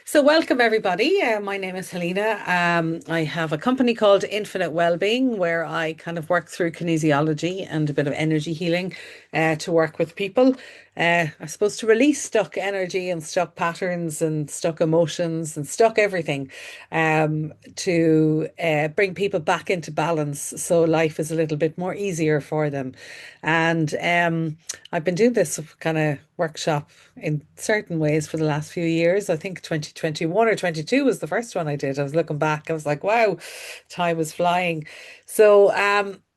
So, welcome everybody. My name is Helena. I have a company called Infinite Wellbeing where I kind of work through kinesiology and a bit of energy healing to work with people. I suppose to release stuck energy and stuck patterns and stuck emotions and stuck everything to bring people back into balance so life is a little bit more easier for them. And I've been doing this kind of workshop in certain ways for the last few years. I think 2021 or 22 was the first one I did. I was looking back, I was like, wow, time is flying. So,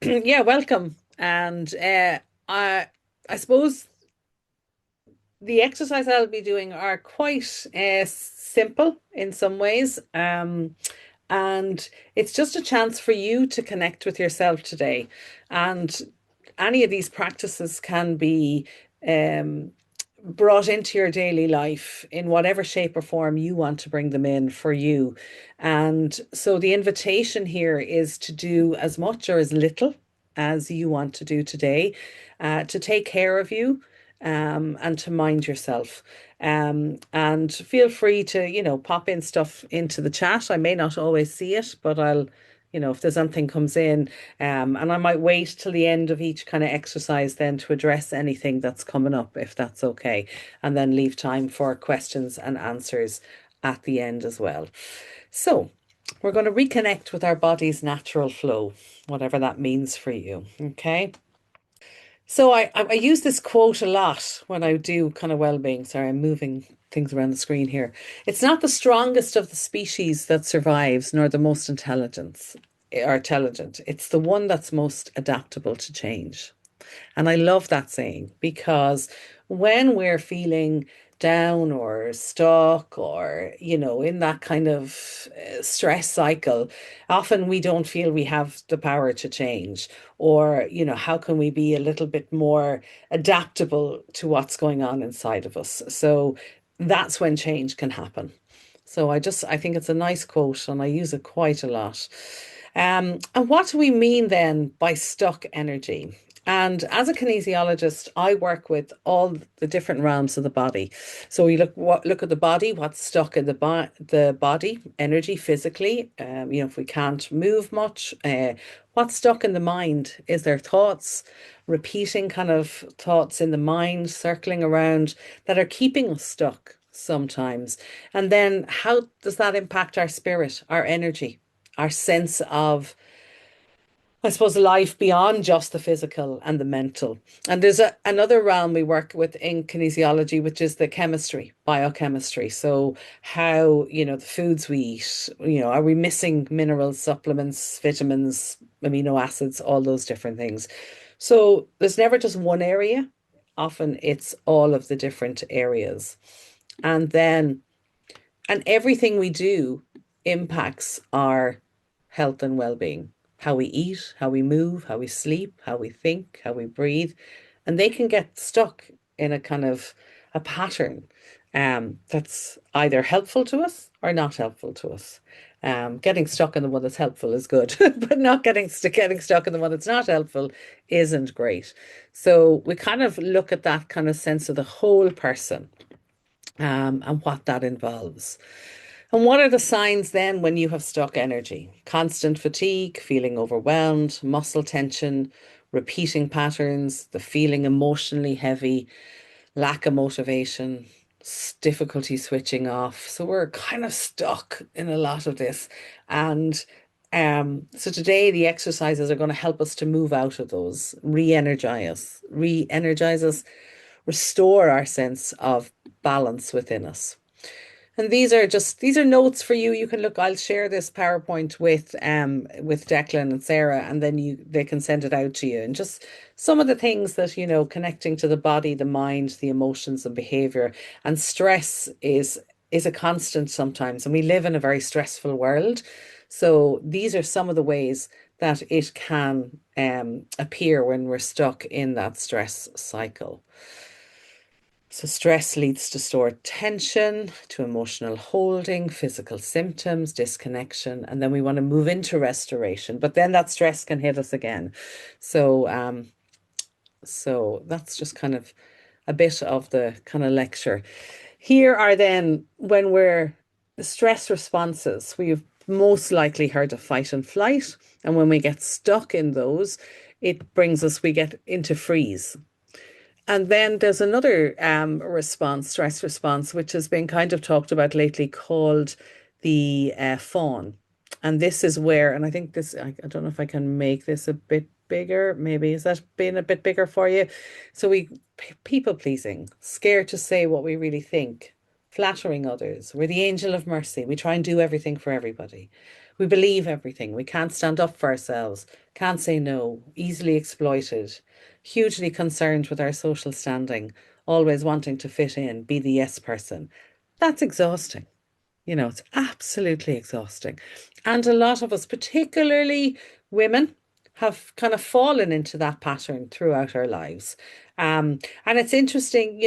yeah, welcome. And I, I suppose the exercise I'll be doing are quite simple in some ways. And it's just a chance for you to connect with yourself today. And any of these practices can be um, brought into your daily life in whatever shape or form you want to bring them in for you. And so the invitation here is to do as much or as little as you want to do today, to take care of you. And to mind yourself. And feel free to, pop in stuff into the chat. I may not always see it, but if there's something comes in, and I might wait till the end of each kind of exercise then to address anything that's coming up, if that's okay, and then leave time for questions and answers at the end as well. So, we're going to reconnect with our body's natural flow, whatever that means for you. Okay. So I use this quote a lot when I do kind of well-being. Sorry, I'm moving things around the screen here. It's not the strongest of the species that survives, nor the most intelligent. It's the one that's most adaptable to change. And I love that saying because when we're feeling down or stuck or, in that kind of stress cycle, often we don't feel we have the power to change. Or, how can we be a little bit more adaptable to what's going on inside of us? So that's when change can happen. So I think it's a nice quote and I use it quite a lot. And what do we mean then by stuck energy? And as a kinesiologist, I work with all the different realms of the body. So we look at the body, what's stuck in the body, energy physically. If we can't move much, what's stuck in the mind? Is there thoughts, repeating kind of thoughts in the mind, circling around that are keeping us stuck sometimes? And then how does that impact our spirit, our energy, our sense of, I suppose, life beyond just the physical and the mental? And there's another realm we work with in kinesiology, which is the chemistry, biochemistry. So how, the foods we eat, are we missing minerals, supplements, vitamins, amino acids, all those different things. So there's never just one area. Often it's all of the different areas. And then, and everything we do impacts our health and well-being. How we eat, how we move, how we sleep, how we think, how we breathe. And they can get stuck in a kind of a pattern that's either helpful to us or not helpful to us. Getting stuck in the one that's helpful is good, but not getting stuck in the one that's not helpful isn't great. So we kind of look at that kind of sense of the whole person, and what that involves. And what are the signs then when you have stuck energy? Constant fatigue, feeling overwhelmed, muscle tension, repeating patterns, the feeling emotionally heavy, lack of motivation, difficulty switching off. So we're kind of stuck in a lot of this. And so today the exercises are going to help us to move out of those, re-energize us, restore our sense of balance within us. And these are notes for you. You can look, I'll share this PowerPoint with Declan and Sarah, and then they can send it out to you. And just some of the things that, connecting to the body, the mind, the emotions and behavior. And stress is a constant sometimes. And we live in a very stressful world. So these are some of the ways that it can appear when we're stuck in that stress cycle. So, stress leads to stored tension, to emotional holding, physical symptoms, disconnection, and then we want to move into restoration. But then that stress can hit us again. So that's just kind of a bit of the kind of lecture. Here are then when we're stress responses. We've most likely heard of fight and flight. And when we get stuck in those, we get into freeze. And then there's another response, stress response, which has been kind of talked about lately called the fawn. And this is where, and I think I don't know if I can make this a bit bigger. Maybe is that being a bit bigger for you? So people pleasing, scared to say what we really think, flattering others. We're the angel of mercy. We try and do everything for everybody. We believe everything. We can't stand up for ourselves, can't say no, easily exploited, hugely concerned with our social standing, always wanting to fit in, be the yes person. That's exhausting. It's absolutely exhausting. And a lot of us, particularly women, have kind of fallen into that pattern throughout our lives. And it's interesting,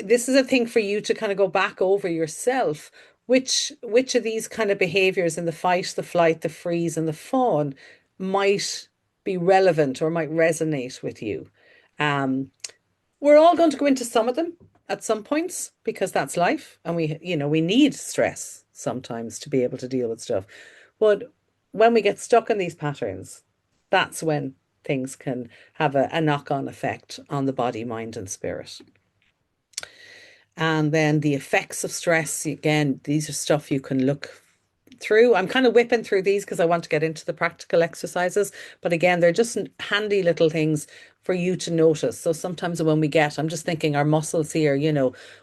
this is a thing for you to kind of go back over yourself. Which of these kind of behaviors in the fight, the flight, the freeze, and the fawn might be relevant or might resonate with you? Um, we're all going to go into some of them at some points because that's life, and we need stress sometimes to be able to deal with stuff. But when we get stuck in these patterns, that's when things can have a knock-on effect on the body, mind, and spirit. And then the effects of stress, again, these are stuff you can look through. I'm kind of whipping through these because I want to get into the practical exercises. But again, they're just handy little things for you to notice. So sometimes when I'm just thinking our muscles here,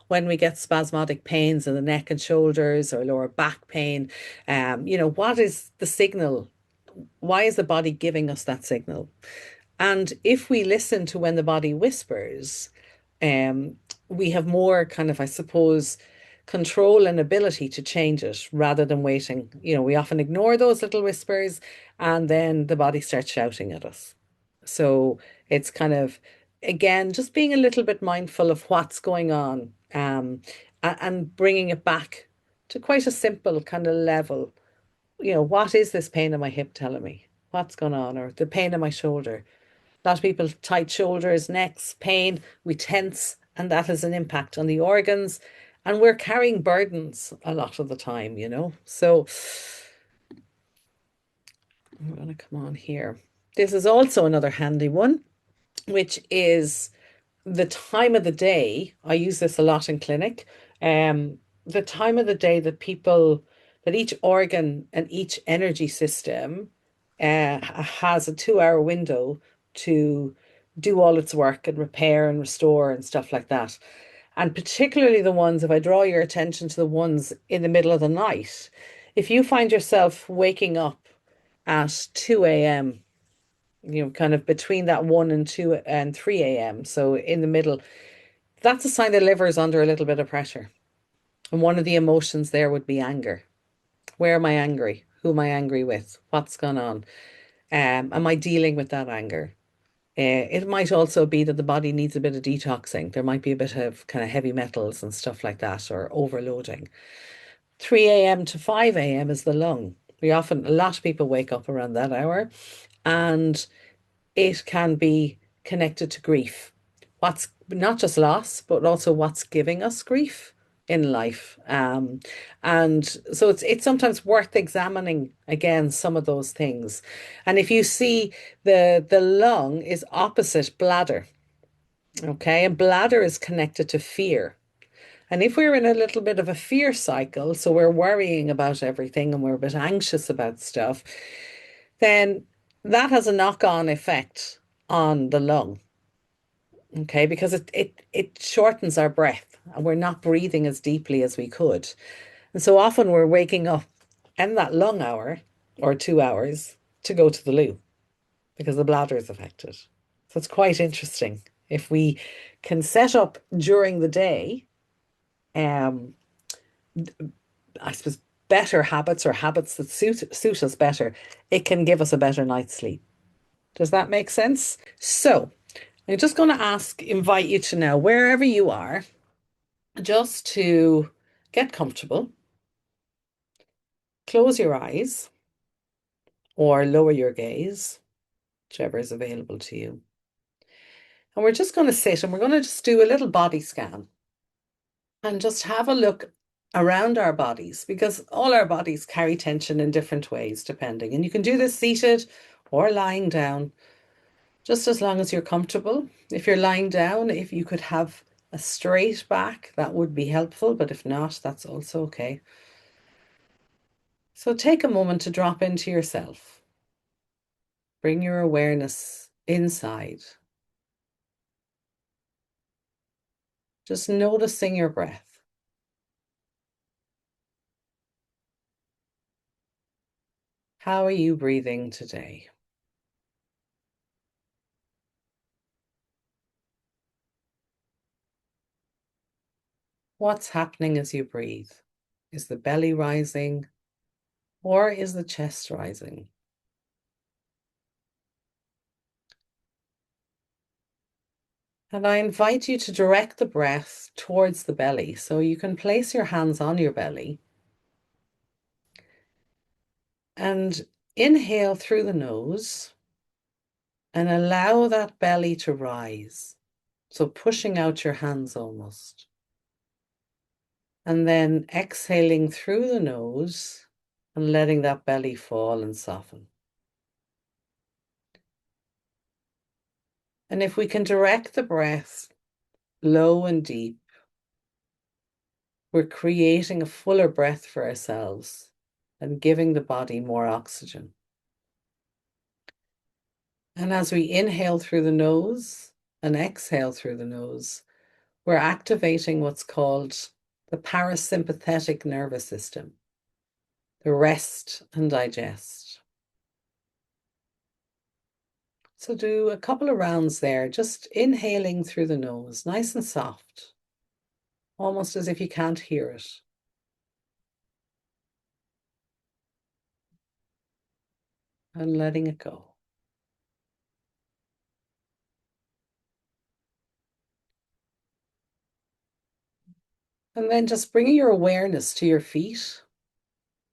when we get spasmodic pains in the neck and shoulders or lower back pain, what is the signal? Why is the body giving us that signal? And if we listen to when the body whispers, um, we have more kind of, I suppose, control and ability to change it rather than waiting. We often ignore those little whispers and then the body starts shouting at us. So it's kind of, again, just being a little bit mindful of what's going on, and bringing it back to quite a simple kind of level. What is this pain in my hip telling me? What's going on? Or the pain in my shoulder. A lot of people, tight shoulders, necks, pain, we tense, and that has an impact on the organs. And we're carrying burdens a lot of the time. So I'm going to come on here. This is also another handy one, which is the time of the day. I use this a lot in clinic. The time of the day that each organ and each energy system has a 2 hour window to do all its work and repair and restore and stuff like that. And particularly the ones, if I draw your attention to the ones in the middle of the night, if you find yourself waking up at 2 a.m., kind of between that 1 and 2 and 3 a.m., so in the middle, that's a sign the liver is under a little bit of pressure. And one of the emotions there would be anger. Where am I angry? Who am I angry with? What's gone on? Am I dealing with that anger? It might also be that the body needs a bit of detoxing. There might be a bit of kind of heavy metals and stuff like that, or overloading. 3 a.m. to 5 a.m. is the lung. A lot of people wake up around that hour, and it can be connected to grief. What's not just loss, but also what's giving us grief in life. And so it's sometimes worth examining again some of those things. And if you see the lung is opposite bladder, okay, and bladder is connected to fear. And if we're in a little bit of a fear cycle, so we're worrying about everything and we're a bit anxious about stuff, then that has a knock-on effect on the lung. Okay, because it shortens our breath and we're not breathing as deeply as we could. And so often we're waking up in that lung hour or 2 hours to go to the loo because the bladder is affected. So it's quite interesting. If we can set up during the day, um, I suppose better habits or habits that suit us better, it can give us a better night's sleep. Does that make sense? So I'm just going to invite you to now, wherever you are, just to get comfortable, close your eyes or lower your gaze, whichever is available to you. And we're just going to sit and we're going to just do a little body scan and just have a look around our bodies because all our bodies carry tension in different ways, depending. And you can do this seated or lying down, just as long as you're comfortable. If you're lying down, if you could have a straight back, that would be helpful. But if not, that's also okay. So take a moment to drop into yourself. Bring your awareness inside. Just noticing your breath. How are you breathing today? What's happening as you breathe? Is the belly rising or is the chest rising? And I invite you to direct the breath towards the belly. So you can place your hands on your belly and inhale through the nose and allow that belly to rise. So pushing out your hands almost. And then exhaling through the nose and letting that belly fall and soften. And if we can direct the breath low and deep, we're creating a fuller breath for ourselves and giving the body more oxygen. And as we inhale through the nose and exhale through the nose, we're activating what's called the parasympathetic nervous system, the rest and digest. So do a couple of rounds there, just inhaling through the nose, nice and soft, almost as if you can't hear it. And letting it go. And then just bringing your awareness to your feet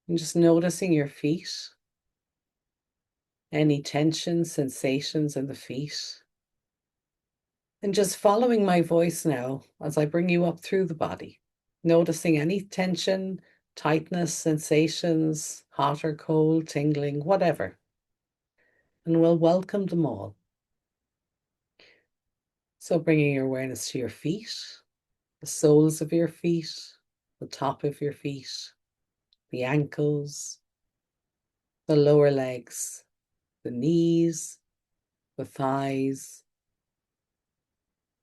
and just noticing your feet, any tension, sensations in the feet. And just following my voice now as I bring you up through the body, noticing any tension, tightness, sensations, hot or cold, tingling, whatever. And we'll welcome them all. So bringing your awareness to your feet, the soles of your feet, the top of your feet, the ankles, the lower legs, the knees, the thighs,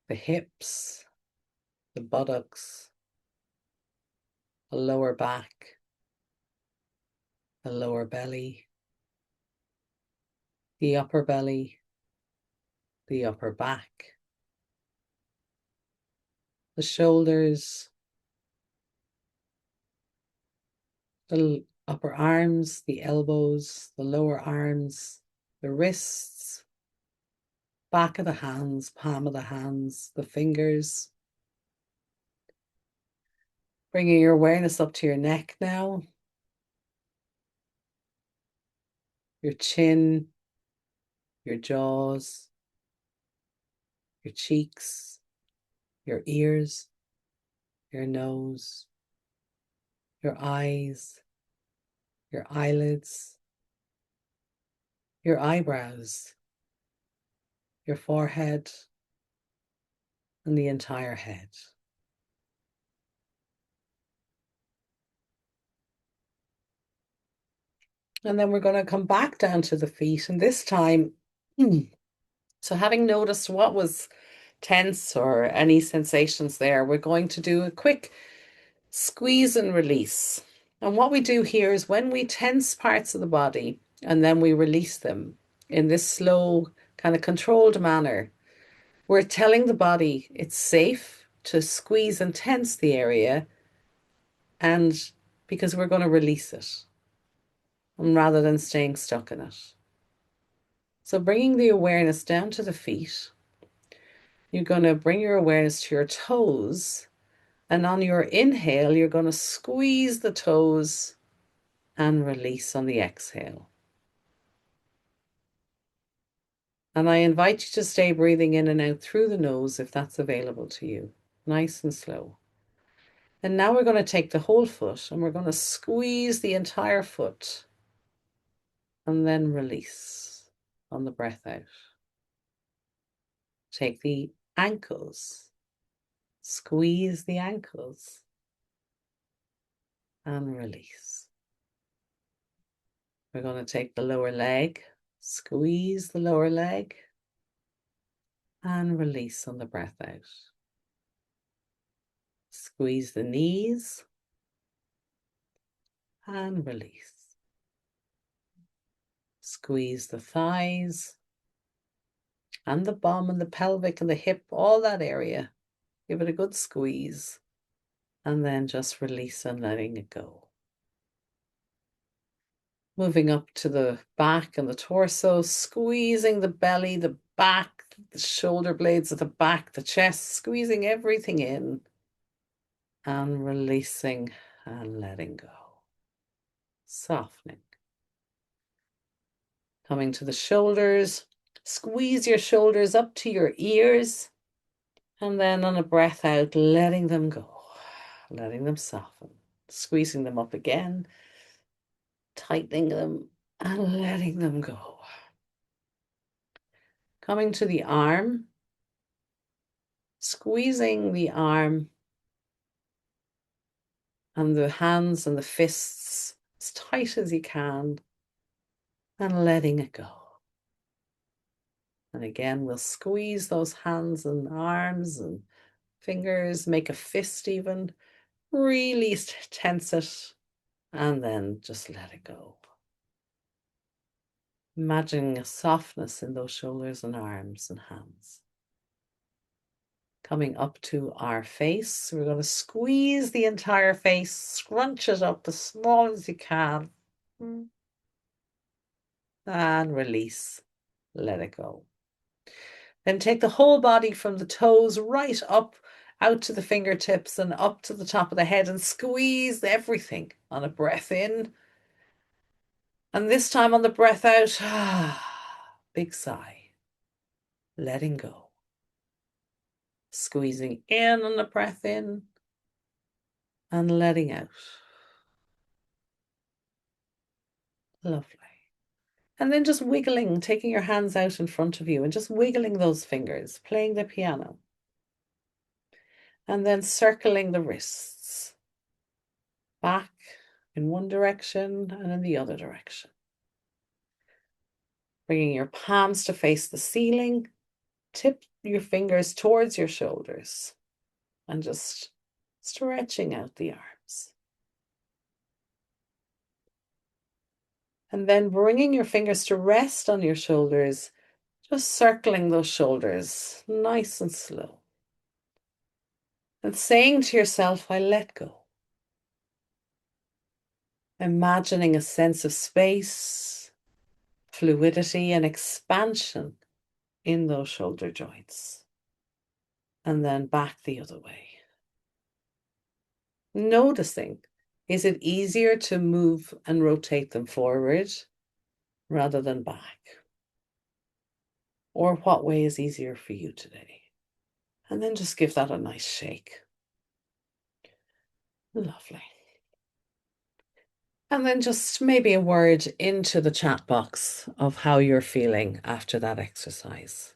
the hips, the buttocks, the lower back, the lower belly, the upper belly, the upper back, the shoulders, the upper arms, the elbows, the lower arms, the wrists, back of the hands, palm of the hands, the fingers. Bringing your awareness up to your neck now, your chin, your jaws, your cheeks, your ears, your nose, your eyes, your eyelids, your eyebrows, your forehead, and the entire head. And then we're going to come back down to the feet. And this time, so having noticed what was tense or any sensations there, we're going to do a quick squeeze and release. And what we do here is when we tense parts of the body and then we release them in this slow, kind of controlled manner, we're telling the body it's safe to squeeze and tense the area, and because we're going to release it rather than staying stuck in it. So bringing the awareness down to the feet, you're going to bring your awareness to your toes, and on your inhale, you're going to squeeze the toes and release on the exhale. And I invite you to stay breathing in and out through the nose if that's available to you. Nice and slow. And now we're going to take the whole foot and we're going to squeeze the entire foot and then release on the breath out. Take the ankles, squeeze the ankles and release. We're going to take the lower leg, squeeze the lower leg and release on the breath out. Squeeze the knees and release. Squeeze the thighs and the bum and the pelvic and the hip, all that area. Give it a good squeeze and then just release and letting it go. Moving up to the back and the torso, squeezing the belly, the back, the shoulder blades at the back, the chest, squeezing everything in and releasing and letting go. Softening. Coming to the shoulders, squeeze your shoulders up to your ears and then on a breath out, letting them go, letting them soften, squeezing them up again, tightening them and letting them go. Coming to the arm, squeezing the arm and the hands and the fists as tight as you can and letting it go. And again, we'll squeeze those hands and arms and fingers, make a fist even, really tense it and then just let it go. Imagining a softness in those shoulders and arms and hands. Coming up to our face, we're going to squeeze the entire face, scrunch it up as small as you can, and release, let it go. Then take the whole body from the toes right up out to the fingertips and up to the top of the head and squeeze everything on a breath in. And this time on the breath out, big sigh, letting go. Squeezing in on the breath in and letting out. Lovely. And then just wiggling, taking your hands out in front of you and just wiggling those fingers, playing the piano. And then circling the wrists back in one direction and in the other direction. Bringing your palms to face the ceiling, tip your fingers towards your shoulders and just stretching out the arms. And then bringing your fingers to rest on your shoulders, just circling those shoulders nice and slow. And saying to yourself, I let go. Imagining a sense of space, fluidity, and expansion in those shoulder joints. And then back the other way. Noticing, is it easier to move and rotate them forward rather than back? Or what way is easier for you today? And then just give that a nice shake. Lovely. And then just maybe a word into the chat box of how you're feeling after that exercise.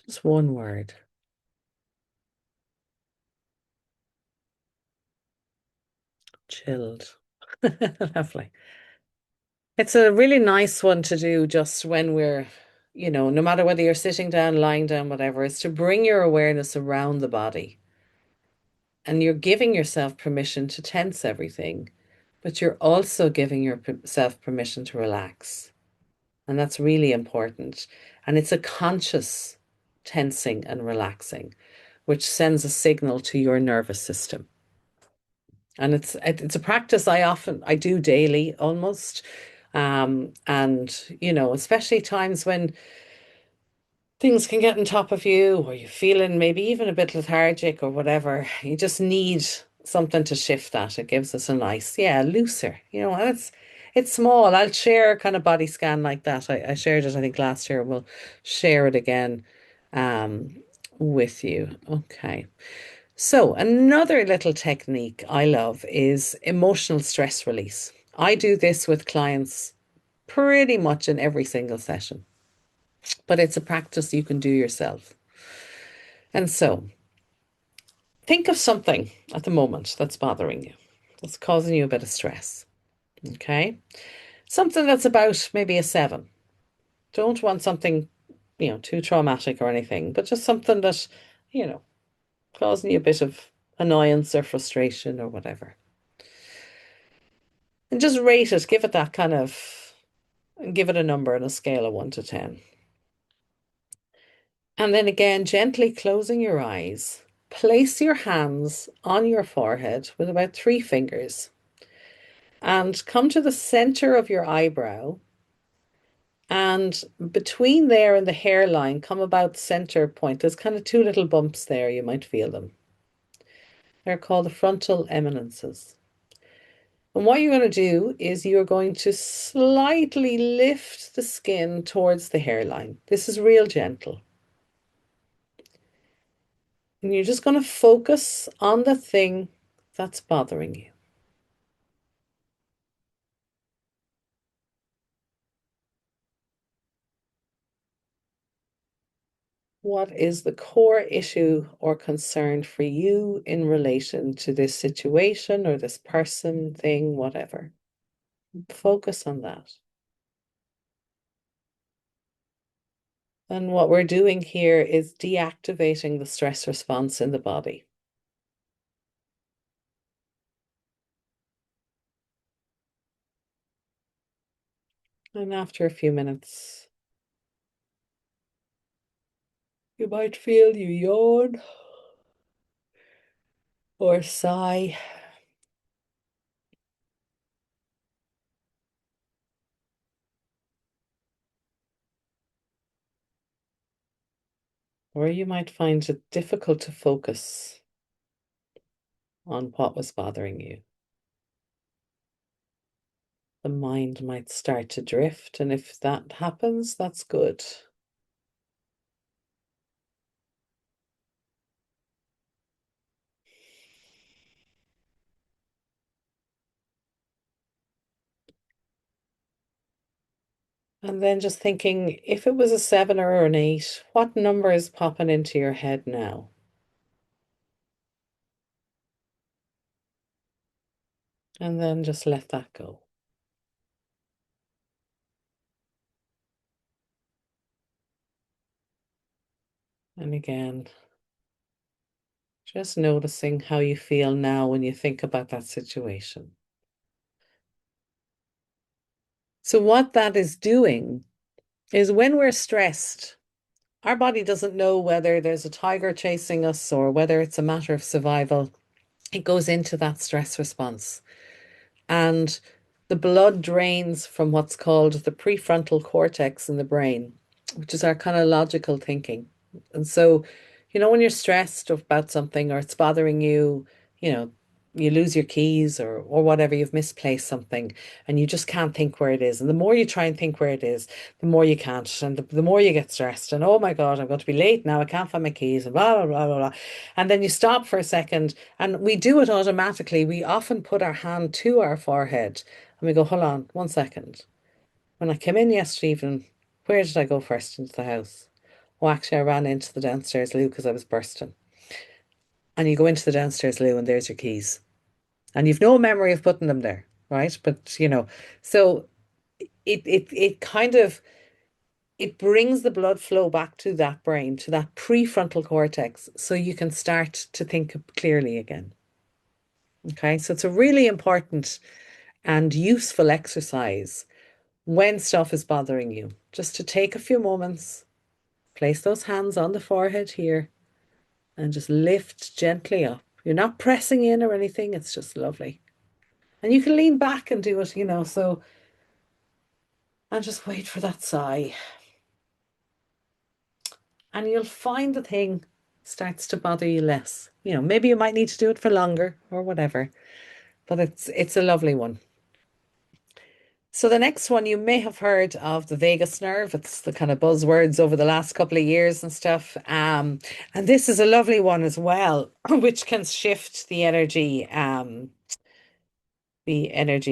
Just one word. Chilled. Lovely. It's a really nice one to do just when we're, no matter whether you're sitting down, lying down, whatever, is to bring your awareness around the body. And you're giving yourself permission to tense everything, but you're also giving yourself permission to relax. And that's really important. And it's a conscious tensing and relaxing, which sends a signal to your nervous system. And it's a practice I do daily almost. And especially times when things can get on top of you or you're feeling maybe even a bit lethargic or whatever, you just need something to shift that. It gives us a nice, looser, and It's small. I'll share a kind of body scan like that. I shared it, I think, last year. We'll share it again with you. Okay. So, another little technique I love is emotional stress release. I do this with clients pretty much in every single session, but it's a practice you can do yourself. And so, think of something at the moment that's bothering you, that's causing you a bit of stress. Okay. Something that's about maybe a seven. Don't want something, too traumatic or anything, but just something that, you know, causing you a bit of annoyance or frustration or whatever. And just rate it, give it that kind of, give it a number on a scale of 1 to 10. And then again, gently closing your eyes, place your hands on your forehead with about 3 fingers and come to the center of your eyebrow. And between there and the hairline, come about center point. There's kind of two little bumps there. You might feel them. They're called the frontal eminences. And what you're going to do is you're going to slightly lift the skin towards the hairline. This is real gentle. And you're just going to focus on the thing that's bothering you. What is the core issue or concern for you in relation to this situation or this person, thing, whatever? Focus on that. And what we're doing here is deactivating the stress response in the body. And after a few minutes, you might feel you yawn or sigh, or you might find it difficult to focus on what was bothering you. The mind might start to drift, and if that happens, that's good. And then just thinking, if it was a 7 or an 8, what number is popping into your head now? And then just let that go. And again, just noticing how you feel now when you think about that situation. So, what that is doing is when we're stressed, our body doesn't know whether there's a tiger chasing us or whether it's a matter of survival. It goes into that stress response. And the blood drains from what's called the prefrontal cortex in the brain, which is our kind of logical thinking. And so, when you're stressed about something or it's bothering you, you know, you lose your keys or whatever, you've misplaced something and you just can't think where it is. And the more you try and think where it is, the more you can't. And the more you get stressed and oh my God, I'm going to be late now. I can't find my keys and blah, blah, blah, blah, blah. And then you stop for a second and we do it automatically. We often put our hand to our forehead and we go, hold on 1 second. When I came in yesterday evening, where did I go first into the house? Oh, actually, I ran into the downstairs loo because I was bursting. And you go into the downstairs loo and there's your keys. And you've no memory of putting them there, right? But so it kind of it brings the blood flow back to that brain, to that prefrontal cortex, so you can start to think clearly again. Okay, so it's a really important and useful exercise when stuff is bothering you, just to take a few moments, place those hands on the forehead here, and just lift gently up. You're not pressing in or anything, it's just lovely. And you can lean back and do it, so, and just wait for that sigh. And you'll find the thing starts to bother you less. Maybe you might need to do it for longer or whatever, but it's a lovely one. So the next one, you may have heard of the vagus nerve. It's the kind of buzzwords over the last couple of years and stuff. And this is a lovely one as well, which can shift the energy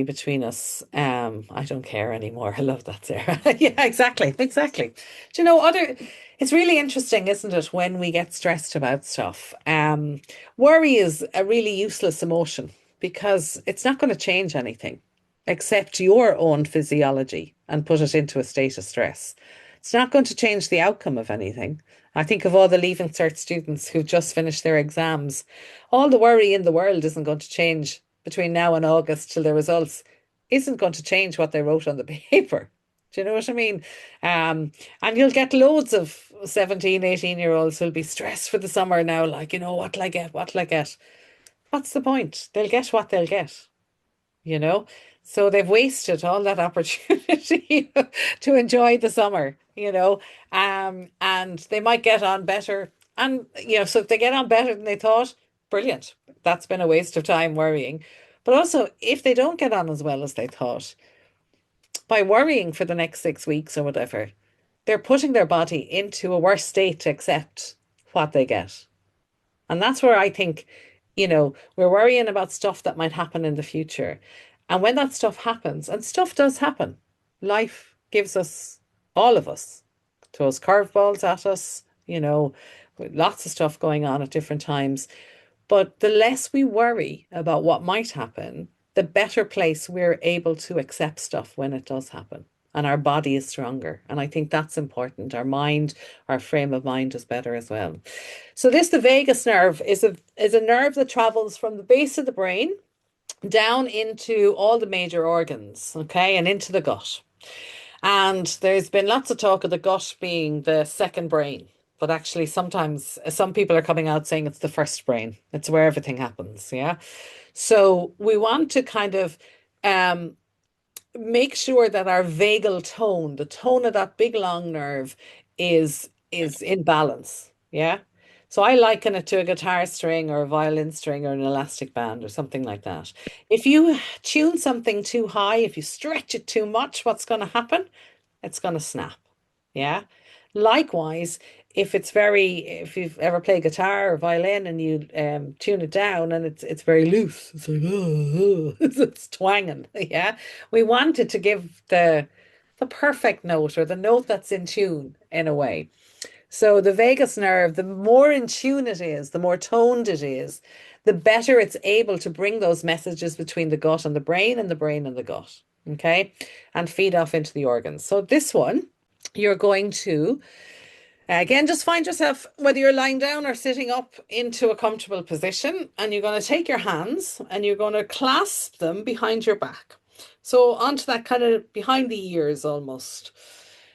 between us. I don't care anymore. I love that, Sarah. Yeah, exactly, exactly. Do you know other? It's really interesting, isn't it, when we get stressed about stuff? Worry is a really useless emotion because it's not going to change anything except your own physiology and put it into a state of stress. It's not going to change the outcome of anything. I think of all the Leaving Cert students who've just finished their exams. All the worry in the world isn't going to change between now and August till the results isn't going to change what they wrote on the paper. Do you know what I mean? And you'll get loads of 17, 18-year-olds who'll be stressed for the summer now, like, what'll I get? What'll I get? What's the point? They'll get what they'll get, you know? So they've wasted all that opportunity to enjoy the summer, and they might get on better. And, so if they get on better than they thought, brilliant. That's been a waste of time worrying. But also, if they don't get on as well as they thought, by worrying for the next 6 weeks or whatever, they're putting their body into a worse state to accept what they get. And that's where I think, we're worrying about stuff that might happen in the future. And when that stuff happens, and stuff does happen, life gives us, all of us, throws curveballs at us, with lots of stuff going on at different times. But the less we worry about what might happen, the better place we're able to accept stuff when it does happen. And our body is stronger. And I think that's important. Our mind, our frame of mind is better as well. So the vagus nerve is a nerve that travels from the base of the brain down into all the major organs, okay, and into the gut. And there's been lots of talk of the gut being the second brain, but actually sometimes some people are coming out saying it's the first brain. It's where everything happens, yeah. So we want to kind of um make sure that our vagal tone, the tone of that big long nerve, is in balance. Yeah. So I liken it to a guitar string or a violin string or an elastic band or something like that. If you tune something too high, if you stretch it too much, what's going to happen? It's going to snap. Yeah. Likewise, if you've ever played guitar or violin and you tune it down and it's very loose, it's like it's twanging. Yeah. We want it to give the perfect note or the note that's in tune in a way. So the vagus nerve, the more in tune it is, the more toned it is, the better it's able to bring those messages between the gut and the brain and the brain and the gut. Okay. And feed off into the organs. So this one, you're going to, again, just find yourself, whether you're lying down or sitting up, into a comfortable position. And you're going to take your hands and you're going to clasp them behind your back. So onto that kind of behind the ears almost.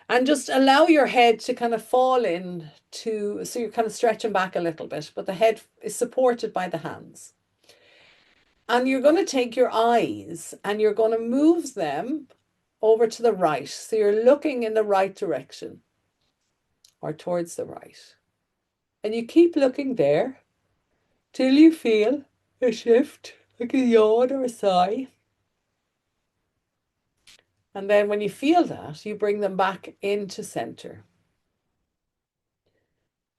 And just allow your head to kind of fall in so you're kind of stretching back a little bit, but the head is supported by the hands. And you're going to take your eyes and you're going to move them over to the right. So you're looking in the right direction or towards the right. And you keep looking there till you feel a shift, like a yawn or a sigh. And then when you feel that, you bring them back into center.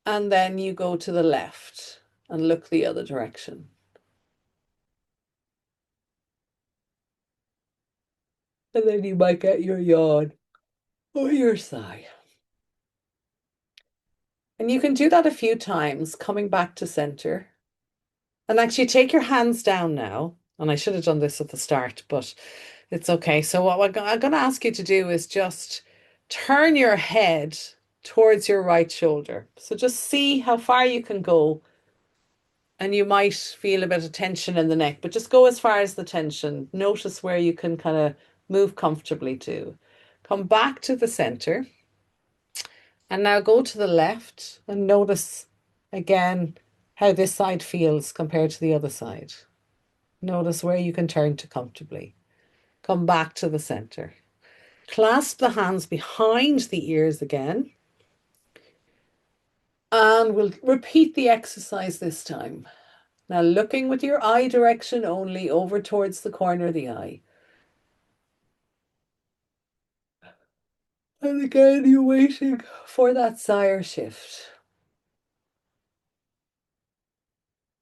And then you go to the left and look the other direction. And then you might get your yawn or your sigh. And you can do that a few times, coming back to center. And actually take your hands down now. And I should have done this at the start, but it's okay. So what I'm going to ask you to do is just turn your head towards your right shoulder. So just see how far you can go. And you might feel a bit of tension in the neck, but just go as far as the tension. Notice where you can kind of move comfortably to. Come back to the center. And now go to the left and notice again how this side feels compared to the other side. Notice where you can turn to comfortably. Come back to the center. Clasp the hands behind the ears again. And we'll repeat the exercise this time. Now looking with your eye direction only over towards the corner of the eye. And again, you're waiting for that sire shift.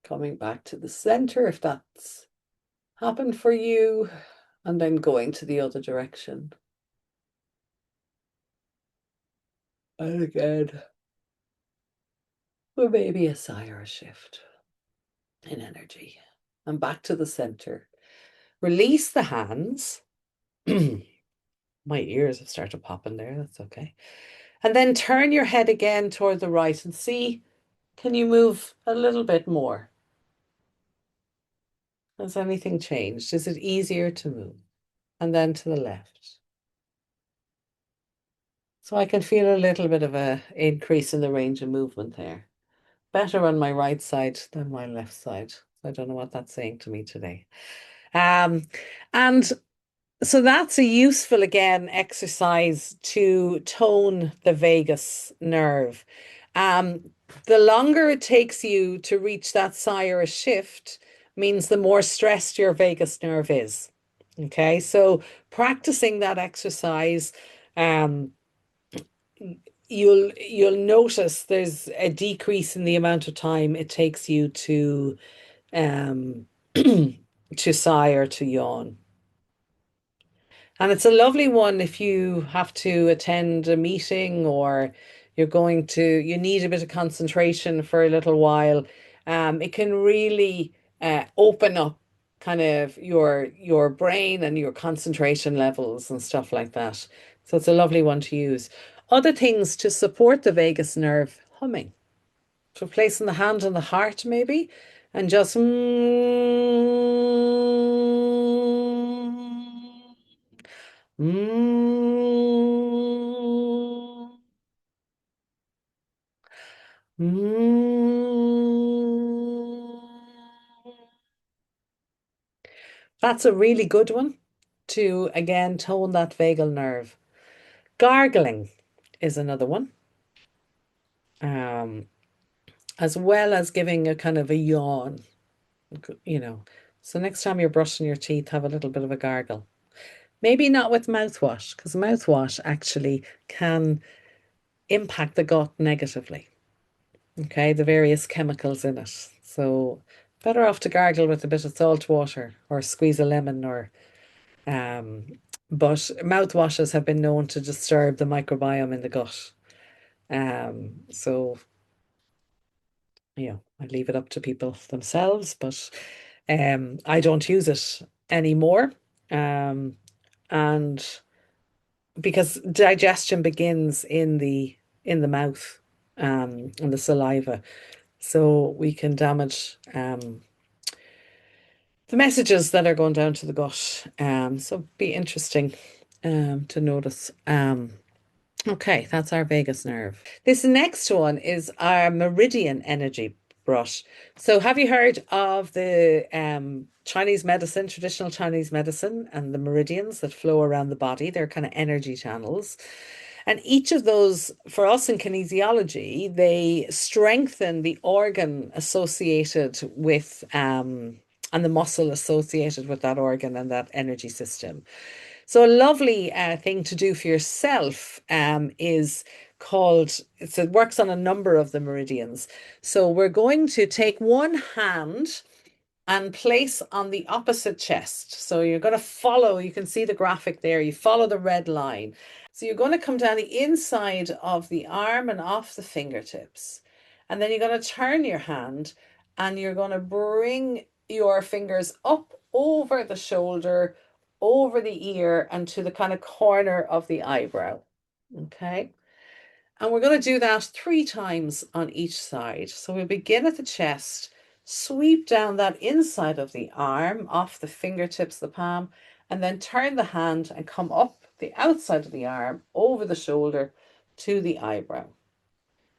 Coming back to the center if that's happened for you, and then going to the other direction. And again, or maybe a sire shift in energy. And back to the center. Release the hands. My ears have started popping there. That's okay. And then turn your head again toward the right and see, can you move a little bit more? Has anything changed? Is it easier to move? And then to the left. So I can feel a little bit of a increase in the range of movement there. Better on my right side than my left side. I don't know what that's saying to me today. Um, and so that's a useful, again, exercise to tone the vagus nerve. Um, the longer it takes you to reach that sire shift means the more stressed your vagus nerve is. Okay, so practicing that exercise, um, you'll notice there's a decrease in the amount of time it takes you to um to sigh or to yawn. And it's a lovely one if you have to attend a meeting or you need a bit of concentration for a little while. It can really open up kind of your brain and your concentration levels and stuff like that. So it's a lovely one to use. Other things to support the vagus nerve, humming. So placing the hand on the heart maybe and just Mm, mm. That's a really good one to again tone that vagal nerve. Gargling is another one, um, as well as giving a kind of a yawn, you know. So next time you're brushing your teeth, have a little bit of a gargle. Maybe not with mouthwash, because mouthwash actually can impact the gut negatively. Okay, the various chemicals in it. So better off to gargle with a bit of salt water or squeeze a lemon or um but mouthwashes have been known to disturb the microbiome in the gut. So I leave it up to people themselves, but I don't use it anymore. Um and because digestion begins in the mouth and the saliva. So we can damage the messages that are going down to the gut. So be interesting to notice. Okay, that's our vagus nerve. This next one is our meridian energy brush. So have you heard of the Chinese medicine, traditional Chinese medicine, and the meridians that flow around the body? They're kind of energy channels. And each of those, for us in kinesiology, they strengthen the organ associated with and the muscle associated with that organ and that energy system. So a lovely thing to do for yourself is it works on a number of the meridians. So we're going to take one hand and place on the opposite chest. So you're going to follow, you can see the graphic there, you follow the red line. So you're going to come down the inside of the arm and off the fingertips. And then you're going to turn your hand and you're going to bring your fingers up over the shoulder, over the ear, and to the kind of corner of the eyebrow. Okay. And we're going to do that 3 times on each side. So we'll begin at the chest, sweep down that inside of the arm, off the fingertips, the palm, and then turn the hand and come up the outside of the arm, over the shoulder to the eyebrow.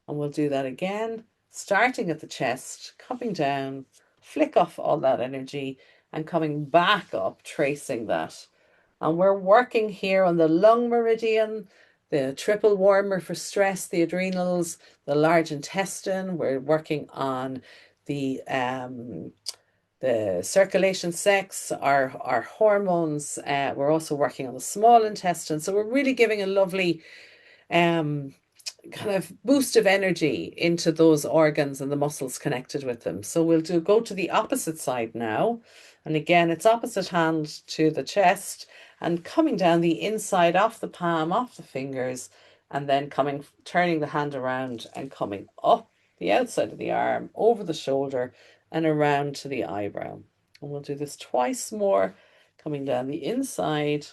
And we'll do that again, starting at the chest, coming down, flick off all that energy, and coming back up, tracing that. And we're working here on the lung meridian, the triple warmer for stress, the adrenals, the large intestine. We're working on the circulation, sex, our hormones. We're also working on the small intestine. So we're really giving a lovely um, kind of boost of energy into those organs and the muscles connected with them. So we'll go to the opposite side now. And again, it's opposite hand to the chest and coming down the inside off the palm, off the fingers, and then turning the hand around and coming up the outside of the arm, over the shoulder, and around to the eyebrow. And we'll do this twice more, coming down the inside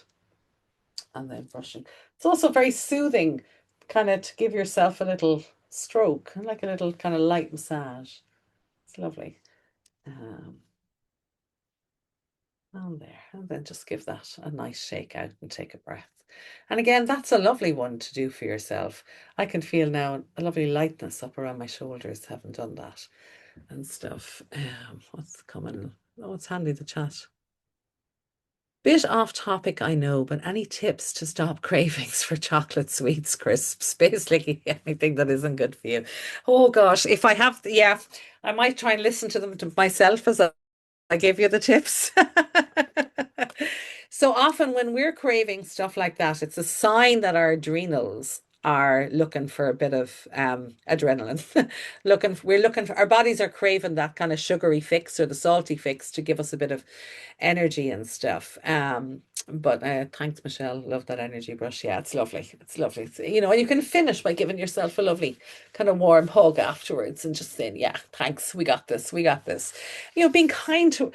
and then brushing. It's also very soothing, kind of to give yourself a little stroke, like a little kind of light massage. It's lovely. Um, and there, and then just give that a nice shake out and take a breath. And again, that's a lovely one to do for yourself. I can feel now a lovely lightness up around my shoulders, having done that and stuff. What's coming? Oh, it's handy the chat. Bit off topic, I know, but any tips to stop cravings for chocolate sweets, crisps, basically anything that isn't good for you? Oh gosh, if I have, yeah, I might try and listen to them to myself as I give you the tips. So often when we're craving stuff like that, it's a sign that our adrenals are looking for a bit of adrenaline. We're looking for, our bodies are craving that kind of sugary fix or the salty fix to give us a bit of energy and stuff. But thanks, Michelle. Love that energy brush. Yeah, it's lovely. It's lovely. And you can finish by giving yourself a lovely kind of warm hug afterwards and just saying, yeah, thanks. We got this. We got this. Being kind to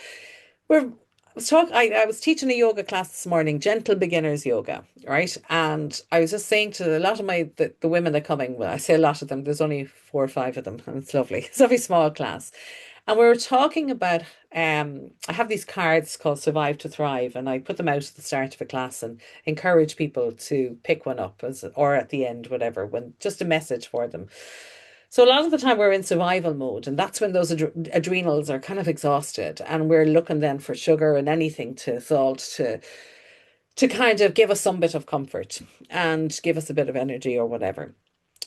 we're I was teaching a yoga class this morning, gentle beginners yoga, right? And I was just saying to a lot of the women that are coming, well, I say a lot of them, there's only four or five of them, and it's lovely. It's a very small class. And we were talking about I have these cards called Survive to Thrive, and I put them out at the start of a class and encourage people to pick one up or at the end, whatever, when just a message for them. So a lot of the time we're in survival mode, and that's when those adrenals are kind of exhausted, and we're looking then for sugar and anything to salt to kind of give us some bit of comfort and give us a bit of energy or whatever.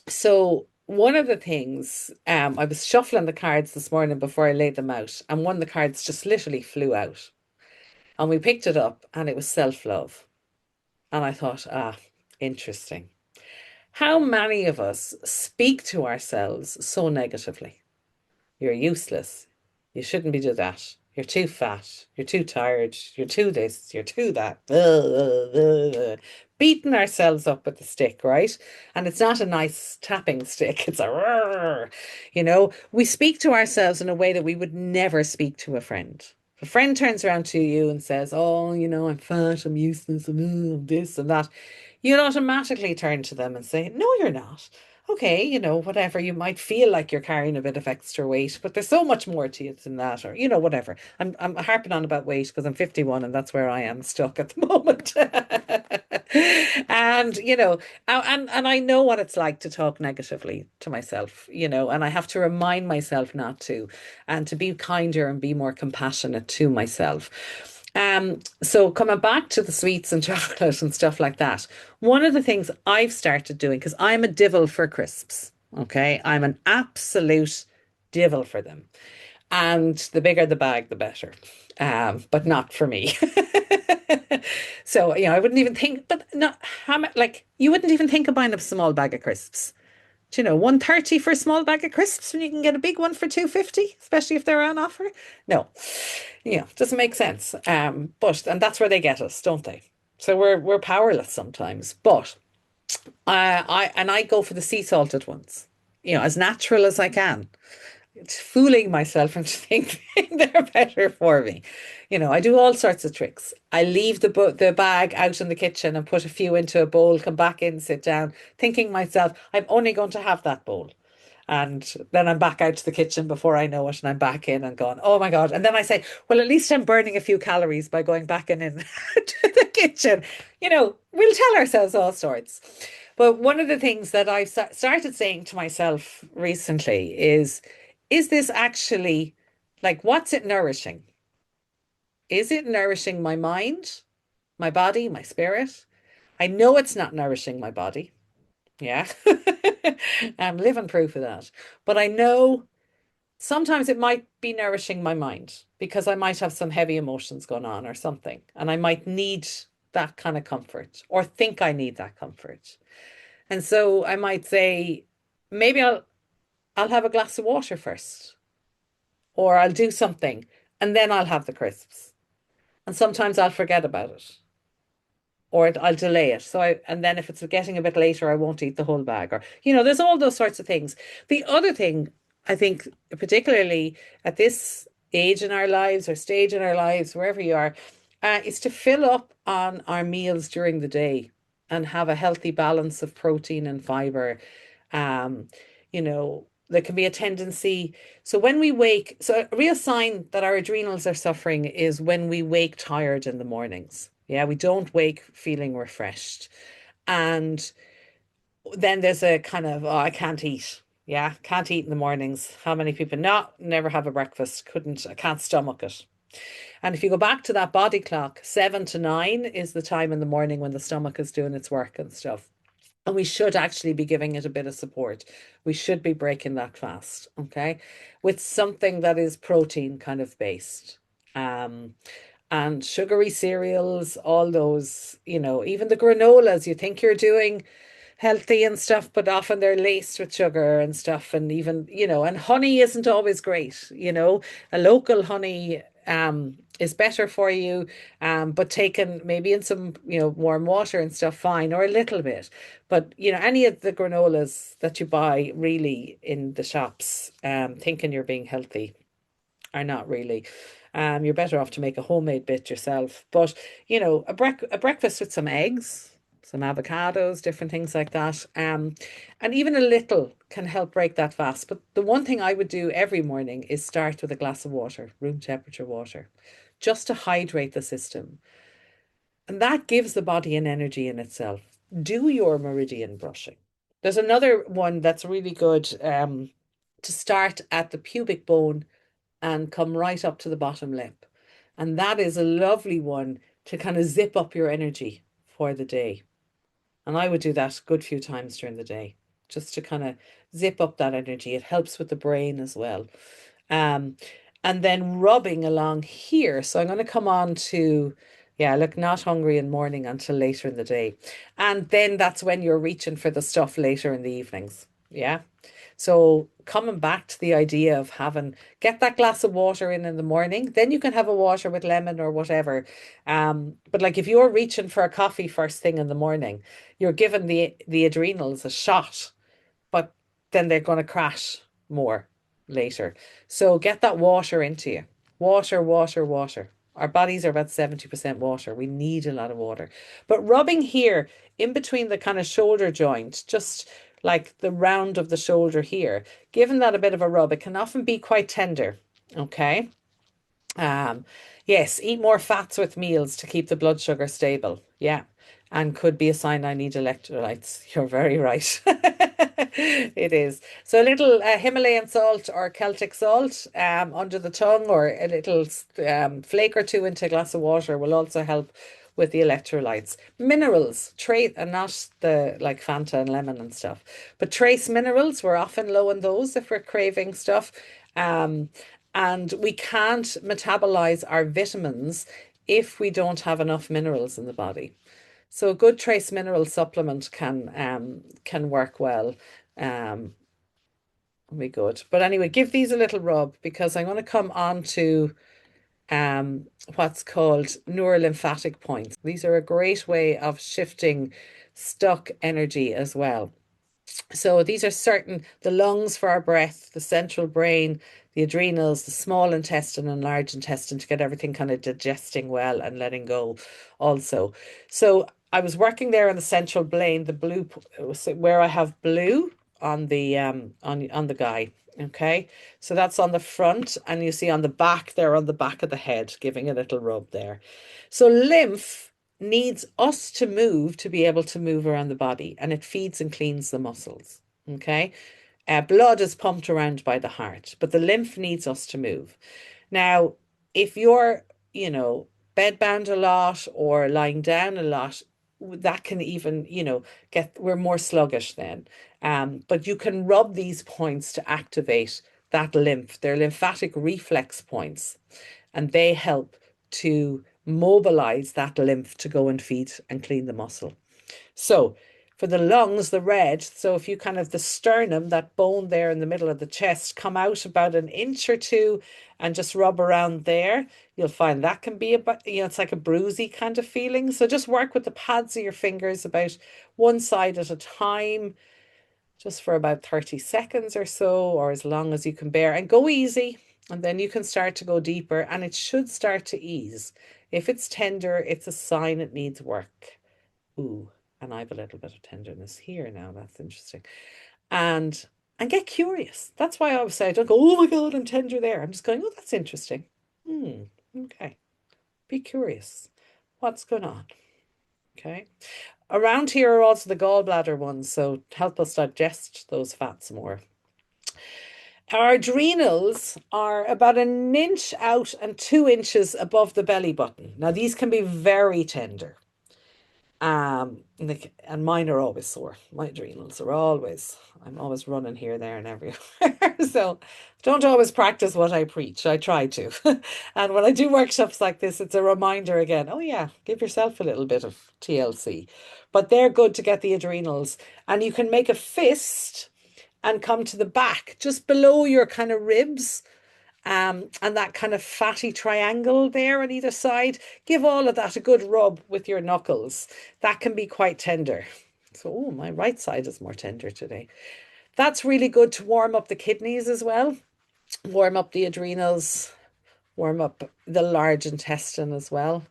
So one of the things, I was shuffling the cards this morning before I laid them out, and one of the cards just literally flew out, and we picked it up, and it was self-love, and I thought, interesting. How many of us speak to ourselves so negatively? You're useless. You shouldn't be doing that. You're too fat. You're too tired. You're too this. You're too that. Beating ourselves up with the stick, right? And it's not a nice tapping stick. It's a roar. We speak to ourselves in a way that we would never speak to a friend. If a friend turns around to you and says, "Oh, I'm fat, I'm useless, I'm this and that," you'd automatically turn to them and say, "No, you're not. Okay, whatever, you might feel like you're carrying a bit of extra weight, but there's so much more to it than that, or whatever." I'm harping on about weight because I'm 51 and that's where I am stuck at the moment. And and I know what it's like to talk negatively to myself, and I have to remind myself not to, and to be kinder and be more compassionate to myself. So coming back to the sweets and chocolate and stuff like that, one of the things I've started doing, because I'm a divil for crisps, okay? I'm an absolute divil for them. And the bigger the bag, the better. But not for me. So, I wouldn't even think, but not how much, like, you wouldn't even think of buying a small bag of crisps. 130 for a small bag of crisps when you can get a big one for 250, especially if they're on offer. No, doesn't make sense. And that's where they get us, don't they? So we're powerless sometimes. But I go for the sea salted ones, as natural as I can. It's fooling myself into thinking they're better for me. I do all sorts of tricks. I leave the bag out in the kitchen and put a few into a bowl, come back in, sit down, thinking myself, I'm only going to have that bowl. And then I'm back out to the kitchen before I know it, and I'm back in and gone, oh my God. And then I say, well, at least I'm burning a few calories by going back in to the kitchen. We'll tell ourselves all sorts. But one of the things that I've started saying to myself recently is this actually, like, what's it nourishing? Is it nourishing my mind, my body, my spirit? I know it's not nourishing my body. Yeah. I'm living proof of that. But I know sometimes it might be nourishing my mind because I might have some heavy emotions going on or something. And I might need that kind of comfort or think I need that comfort. And so I might say, maybe I'll have a glass of water first, or I'll do something, and then I'll have the crisps. And sometimes I'll forget about it, or I'll delay it. And then if it's getting a bit later, I won't eat the whole bag. Or, there's all those sorts of things. The other thing, I think, particularly at this age in our lives or stage in our lives, wherever you are, is to fill up on our meals during the day and have a healthy balance of protein and fiber. Um, there can be a tendency. So when we wake, so a real sign that our adrenals are suffering is when we wake tired in the mornings. Yeah, we don't wake feeling refreshed. And then there's a kind of, oh, I can't eat. Yeah, can't eat in the mornings. How many people? No, never have a breakfast. I can't stomach it. And if you go back to that body clock, 7 to 9 is the time in the morning when the stomach is doing its work and stuff. And we should actually be giving it a bit of support. We should be breaking that fast, okay, with something that is protein kind of based. Um, and sugary cereals, all those, even the granolas, you think you're doing healthy and stuff, but often they're laced with sugar and stuff. And even, and honey isn't always great. A local honey is better for you, but taken maybe in some, warm water and stuff, fine, or a little bit. But, any of the granolas that you buy really in the shops, thinking you're being healthy are not really. You're better off to make a homemade bit yourself. But, a breakfast with some eggs, some avocados, different things like that. And even a little can help break that fast. But the one thing I would do every morning is start with a glass of water, room temperature water, just to hydrate the system. And that gives the body an energy in itself. Do your meridian brushing. There's another one that's really good, to start at the pubic bone and come right up to the bottom lip. And that is a lovely one to kind of zip up your energy for the day. And I would do that a good few times during the day, just to kind of zip up that energy. It helps with the brain as well. Um, and then rubbing along here. So I'm going to come on to, yeah, look, not hungry in morning until later in the day. And then that's when you're reaching for the stuff later in the evenings. Yeah. So coming back to the idea of get that glass of water in the morning, then you can have a water with lemon or whatever. But like if you're reaching for a coffee first thing in the morning, you're giving the adrenals a shot, but then they're going to crash more later. So get that water into you. Water, water, water. Our bodies are about 70% water. We need a lot of water. But rubbing here in between the kind of shoulder joint, just like the round of the shoulder here, giving that a bit of a rub, it can often be quite tender. Okay. Um, yes, eat more fats with meals to keep the blood sugar stable. Yeah. And could be a sign I need electrolytes. You're very right. It is. So a little Himalayan salt or Celtic salt under the tongue, or a little flake or two into a glass of water will also help with the electrolytes. Minerals, and not the like Fanta and lemon and stuff, but trace minerals, we're often low on those if we're craving stuff. Um, and we can't metabolize our vitamins if we don't have enough minerals in the body. So a good trace mineral supplement can work well. Um, be good. But anyway, give these a little rub because I'm going to come on to what's called neurolymphatic points. These are a great way of shifting stuck energy as well. So these are the lungs for our breath, the central brain, the adrenals, the small intestine and large intestine to get everything kind of digesting well and letting go also. So I was working there on the central brain, the blue, where I have blue on the on the guy. Okay. So that's on the front, and you see on the back there, on the back of the head, giving a little rub there. So lymph needs us to move to be able to move around the body, and it feeds and cleans the muscles. Okay. Blood is pumped around by the heart, but the lymph needs us to move. Now, if you're, bedbound a lot or lying down a lot, that can even, we're more sluggish then. But you can rub these points to activate that lymph. They're lymphatic reflex points, and they help to mobilize that lymph to go and feed and clean the muscle. So, For the lungs, the red, so if you kind of the sternum, that bone there in the middle of the chest, come out about an inch or two and just rub around there, you'll find that can be about, it's like a bruisey kind of feeling. So just work with the pads of your fingers about one side at a time, just for about 30 seconds or so, or as long as you can bear, and go easy. And then you can start to go deeper, and it should start to ease. If it's tender, it's a sign it needs work. Ooh, and I have a little bit of tenderness here now. That's interesting. And get curious. That's why I always say, I don't go, oh my God, I'm tender there. I'm just going, oh, that's interesting. Hmm. Okay. Be curious. What's going on? Okay. Around here are also the gallbladder ones, so help us digest those fats more. Our adrenals are about an inch out and 2 inches above the belly button. Now, these can be very tender. And mine are always sore. My adrenals are always, I'm always running here, there, and everywhere. So don't always practice what I preach. I try to. And when I do workshops like this, it's a reminder again, oh yeah, give yourself a little bit of TLC. But they're good to get the adrenals. And you can make a fist and come to the back, just below your kind of ribs, and that kind of fatty triangle there on either side. Give all of that a good rub with your knuckles. That can be quite tender. So, oh, my right side is more tender today. That's really good to warm up the kidneys as well, warm up the adrenals, warm up the large intestine as well.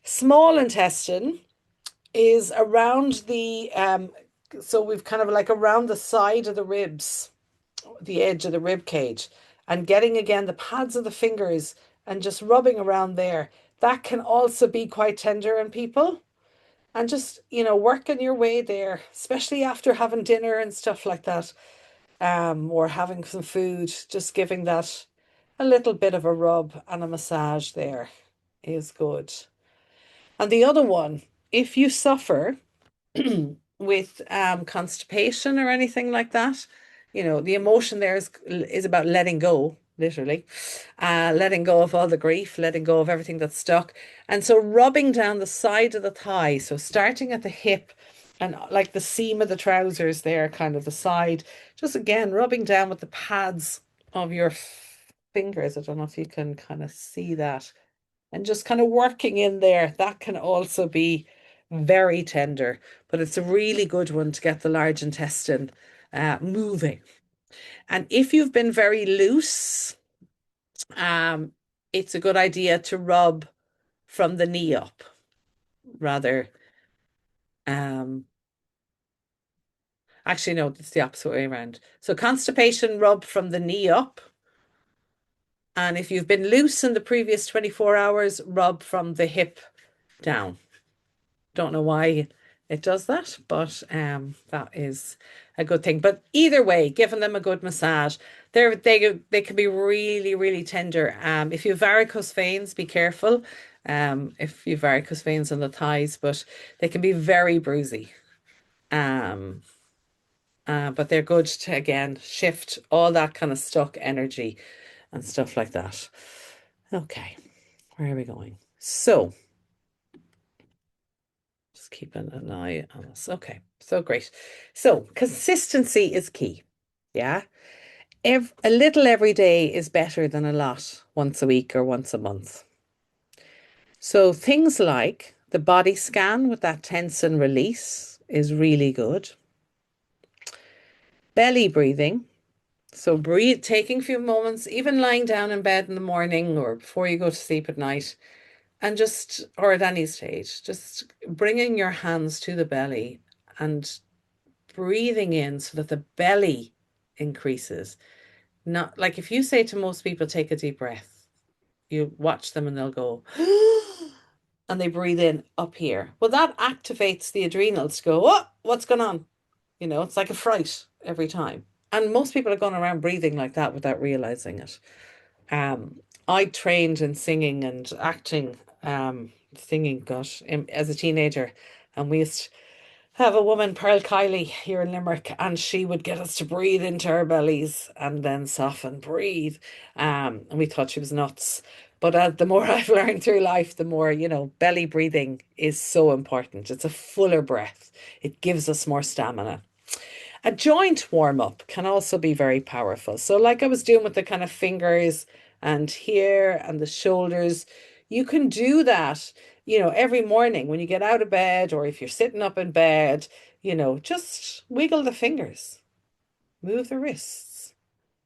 Small intestine is around so we've kind of like around the side of the ribs, the edge of the rib cage, and getting again the pads of the fingers and just rubbing around there. That can also be quite tender in people. And just, working your way there, especially after having dinner and stuff like that, or having some food, just giving that a little bit of a rub and a massage there is good. And the other one, if you suffer with constipation or anything like that, the emotion there is about letting go, literally, letting go of all the grief, letting go of everything that's stuck. And so rubbing down the side of the thigh, so starting at the hip and like the seam of the trousers there, kind of the side, just again rubbing down with the pads of your fingers. I don't know if you can kind of see that, and just kind of working in there. That can also be very tender, but it's a really good one to get the large intestine moving. And if you've been very loose, um, it's a good idea to rub from the knee up rather. Um, Actually, no, it's the opposite way around. So constipation, rub from the knee up. And if you've been loose in the previous 24 hours, rub from the hip down. Don't know why it does that, but that is a good thing. But either way, giving them a good massage, they can be really, really tender. If you have varicose veins, be careful. If you have varicose veins in the thighs, but they can be very bruisey. Um, but they're good to again shift all that kind of stuck energy and stuff like that. Okay, where are we going? So just keeping an eye on us. Okay, so great. So consistency is key. Yeah. A little every day is better than a lot once a week or once a month. So things like the body scan with that tense and release is really good. Belly breathing. So breathe, taking a few moments, even lying down in bed in the morning or before you go to sleep at night, and just, or at any stage, just bringing your hands to the belly and breathing in so that the belly increases. Not like if you say to most people, take a deep breath, you watch them and they'll go, and they breathe in up here. Well, that activates the adrenals to go, oh, what's going on? It's like a fright every time. And most people are going around breathing like that without realizing it. I trained in singing and acting, singing, gosh, as a teenager, and we used have a woman, Pearl Kiley, here in Limerick, and she would get us to breathe into our bellies and then soften, breathe. And we thought she was nuts. But the more I've learned through life, the more, belly breathing is so important. It's a fuller breath. It gives us more stamina. A joint warm up can also be very powerful. So, like I was doing with the kind of fingers and here and the shoulders, you can do that, every morning when you get out of bed or if you're sitting up in bed, just wiggle the fingers, move the wrists,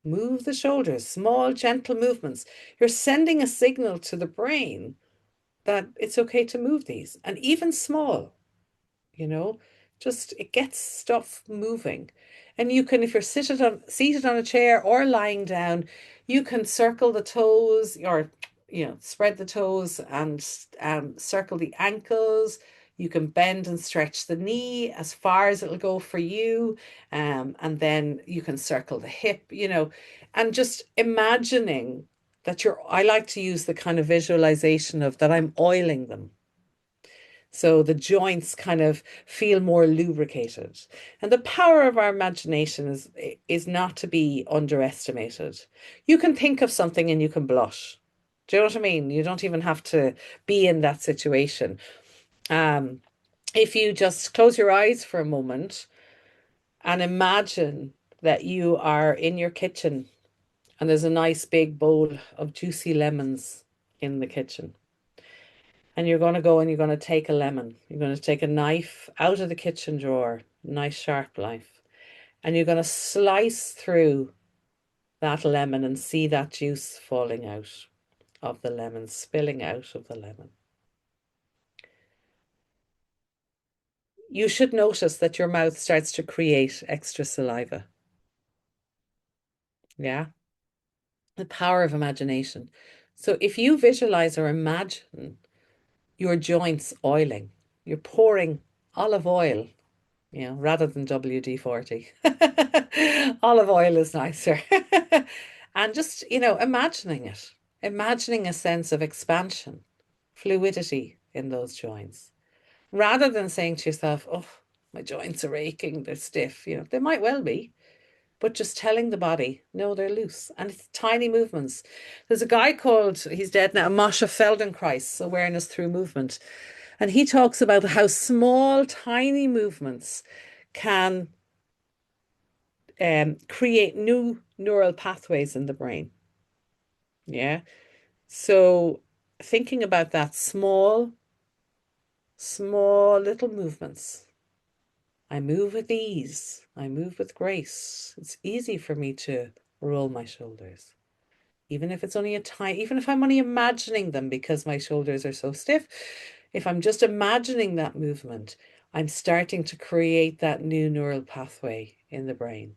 move the shoulders, small, gentle movements. You're sending a signal to the brain that it's okay to move these, and even small you know just it gets stuff moving. And you can, if you're seated on a chair or lying down, you can circle the toes, or spread the toes, and circle the ankles. You can bend and stretch the knee as far as it'll go for you, and then you can circle the hip, and just imagining that I like to use the kind of visualization of that I'm oiling them, so the joints kind of feel more lubricated. And the power of our imagination is not to be underestimated. You can think of something and you can blush. Do you know what I mean? You don't even have to be in that situation. Um, if you just close your eyes for a moment and imagine that you are in your kitchen and there's a nice big bowl of juicy lemons in the kitchen. And you're going to go and you're going to take a lemon. You're going to take a knife out of the kitchen drawer, nice sharp knife, and you're going to slice through that lemon and see that juice falling out of the lemon, spilling out of the lemon. You should notice that your mouth starts to create extra saliva. Yeah, the power of imagination. So if you visualize or imagine your joints oiling, you're pouring olive oil, rather than WD-40. Olive oil is nicer. And just, imagining a sense of expansion, fluidity in those joints, rather than saying to yourself, oh, my joints are aching, they're stiff. They might well be, but just telling the body, no, they're loose. And it's tiny movements. There's a guy called, he's dead now, Moshe Feldenkrais, Awareness Through Movement. And he talks about how small, tiny movements can create new neural pathways in the brain. Yeah. So thinking about that small, small little movements. I move with ease. I move with grace. It's easy for me to roll my shoulders. Even if it's only a tiny, even if I'm only imagining them because my shoulders are so stiff, if I'm just imagining that movement, I'm starting to create that new neural pathway in the brain.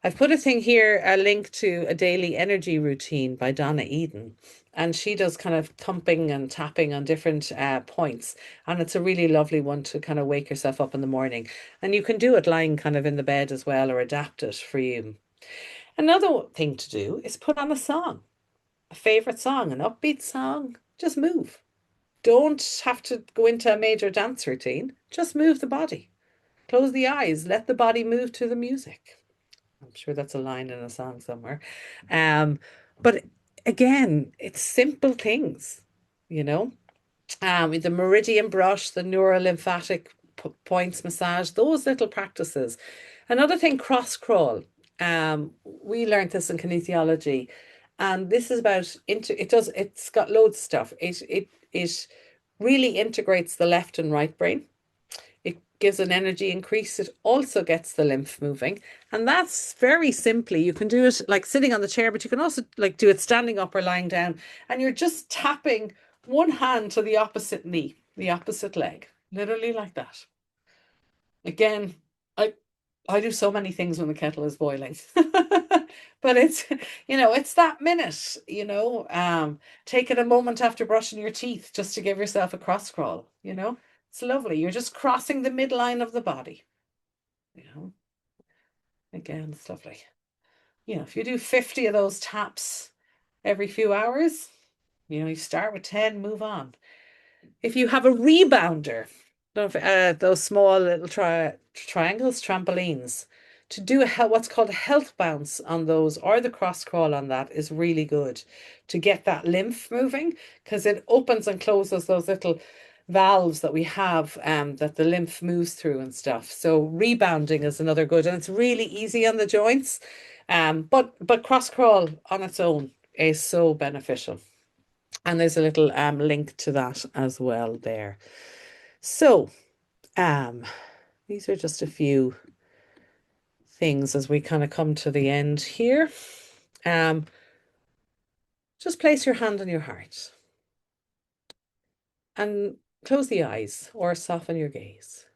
I've put a thing here, a link to a daily energy routine by Donna Eden. And she does kind of thumping and tapping on different points. And it's a really lovely one to kind of wake yourself up in the morning. And you can do it lying kind of in the bed as well, or adapt it for you. Another thing to do is put on a song, a favorite song, an upbeat song. Just move. Don't have to go into a major dance routine. Just move the body. Close the eyes. Let the body move to the music. I'm sure that's a line in a song somewhere. But again, it's simple things, you know. The meridian brush, the neural lymphatic points massage, those little practices. Another thing, cross crawl. We learned this in kinesiology, and this is about it's got loads of stuff. It really integrates the left and right brain. It gives an energy increase. It also gets the lymph moving. And that's very simply, you can do it like sitting on the chair, but you can also like do it standing up or lying down. And you're just tapping one hand to the opposite knee, the opposite leg, literally like that. Again, I I do so many things when the kettle is boiling. But it's that minute, taking a moment after brushing your teeth just to give yourself a cross crawl. It's lovely. You're just crossing the midline of the body, you know. Again, it's lovely. If you do 50 of those taps every few hours, you start with 10, move on. If you have a rebounder, those small little triangles, trampolines, to do what's called a health bounce on those or the cross crawl on that is really good to get that lymph moving because it opens and closes those little valves that we have that the lymph moves through and stuff. So rebounding is another good, and it's really easy on the joints. But cross crawl on its own is so beneficial. And there's a little link to that as well there. So um, these are just a few things as we kind of come to the end here. Um, just place your hand on your heart and close the eyes or soften your gaze.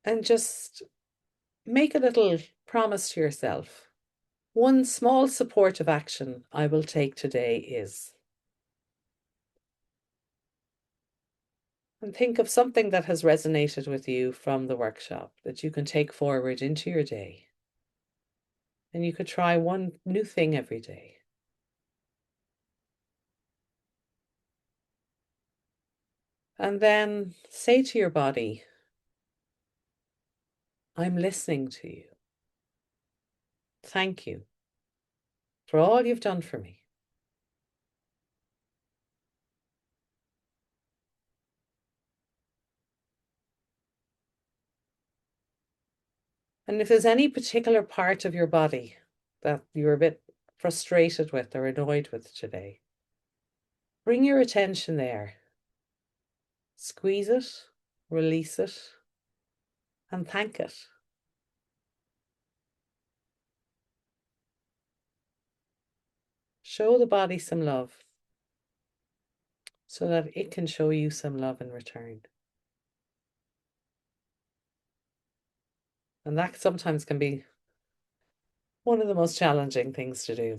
And just make a little promise to yourself. One small supportive action I will take today is. And think of something that has resonated with you from the workshop that you can take forward into your day. And you could try one new thing every day. And then say to your body, I'm listening to you. Thank you for all you've done for me. And if there's any particular part of your body that you're a bit frustrated with or annoyed with today, bring your attention there. Squeeze it, release it, and thank it. Show the body some love so that it can show you some love in return. And that sometimes can be one of the most challenging things to do.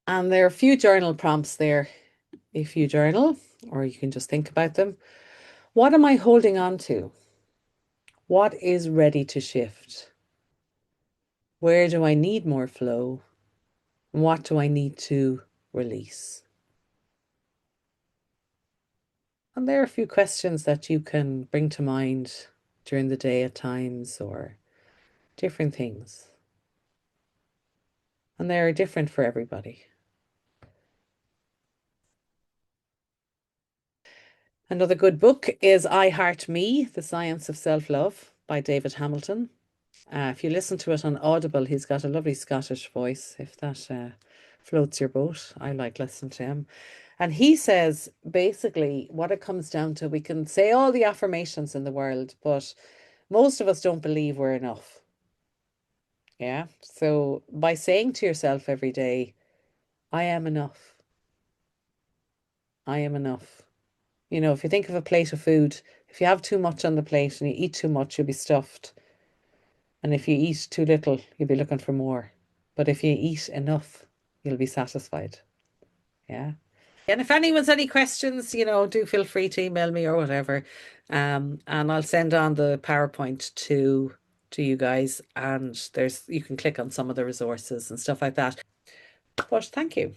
And there are a few journal prompts there. If you journal, or you can just think about them. What am I holding on to? What is ready to shift? Where do I need more flow? And what do I need to release? And there are a few questions that you can bring to mind during the day at times or different things. And they're different for everybody. Another good book is I Heart Me, The Science of Self-Love by David Hamilton. If you listen to it on Audible, he's got a lovely Scottish voice, if that floats your boat. I like listening to him. And he says basically what it comes down to, we can say all the affirmations in the world, but most of us don't believe we're enough. Yeah. So by saying to yourself every day, I am enough. I am enough. You know, if you think of a plate of food, if you have too much on the plate and you eat too much, you'll be stuffed. And if you eat too little, you'll be looking for more. But if you eat enough, you'll be satisfied. Yeah. And if anyone's any questions, do feel free to email me or whatever. And I'll send on the PowerPoint to you guys. And you can click on some of the resources and stuff like that. But thank you.